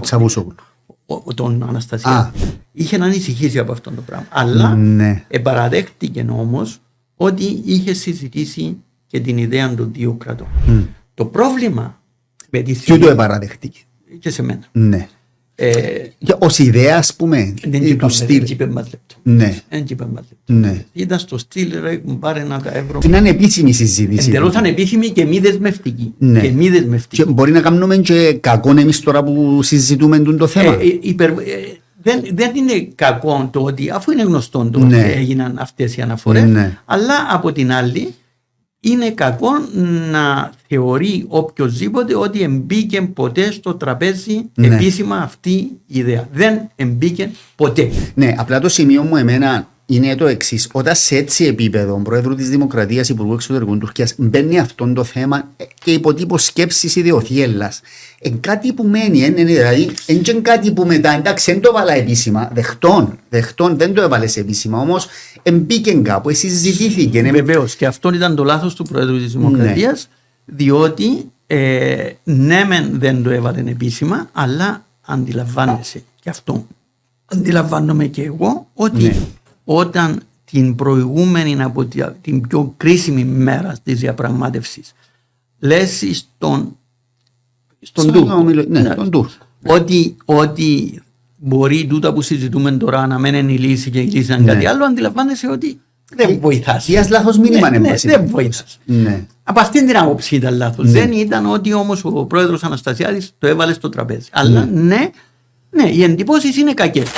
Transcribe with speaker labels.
Speaker 1: Τσαβούσογλου.
Speaker 2: Τον Αναστασιάδη. Είχε ανησυχήσει από αυτό το πράγμα. Αλλά παραδέχτηκε όμως ότι είχε συζητήσει και την ιδέα των δύο κρατών. Το πρόβλημα με τη
Speaker 1: Ποιο το επαραδέχτηκε?
Speaker 2: Και σε μένα.
Speaker 1: Ναι. Ως ιδέα, ας πούμε.
Speaker 2: Δεν είπε μας λεπτό.
Speaker 1: Ναι.
Speaker 2: Ναι. Ήταν στο στυλ, ρε, πάρε να τα ευρώ.
Speaker 1: Είναι ανεπίσημη συζήτηση.
Speaker 2: Εντελώς ανεπίσημη και μη δεσμευτική.
Speaker 1: Ναι.
Speaker 2: Και μη δεσμευτική.
Speaker 1: Και μπορεί να κάνουμε και κακό εμείς τώρα που συζητούμε το θέμα.
Speaker 2: Δεν είναι κακό το ότι, αφού είναι γνωστό το ότι έγιναν αυτές οι αναφορές, αλλά από την άλλη είναι κακό να θεωρεί οποιοσδήποτε ότι εμπήκε ποτέ στο τραπέζι επίσημα αυτή η ιδέα. Δεν εμπήκε ποτέ.
Speaker 1: Ναι, απλά το σημείο μου εμένα είναι το εξής. Όταν σε έτσι επίπεδο, Πρόεδρο της Δημοκρατίας, Υπουργού Εξωτερικών Τουρκίας, μπαίνει αυτό το θέμα και υποτύπω σκέψης ιδεοθύελλας, εν κάτι που μένει, δηλαδή, εν κάτι που μετά, εντάξει, δεν το έβαλα επίσημα, δεχτών, δεν το έβαλες επίσημα, όμως εμπήκε κάπου, συζητήθηκε.
Speaker 2: Βεβαίως, και αυτό ήταν το λάθος του Πρόεδρου της Δημοκρατίας, διότι ναι, δεν το έβαλε επίσημα, αλλά αντιλαμβάνεσαι και αυτό. Αντιλαμβάνομαι και εγώ ότι όταν την προηγούμενη από την πιο κρίσιμη μέρα της διαπραγμάτευσης λες στον Τούρκο ότι μπορεί τούτα που συζητούμε τώρα να μένει η λύση και η λύση είναι κάτι άλλο, αντιλαμβάνεσαι ότι δεν βοηθάς.
Speaker 1: Διάς λάθος μήνυμα
Speaker 2: δεν βοηθάς. Από αυτήν την άποψη ήταν λάθος. Δεν ήταν ότι όμως ο πρόεδρος Αναστασιάδης το έβαλε στο τραπέζι. Αλλά ναι, οι εντυπώσεις είναι κακές.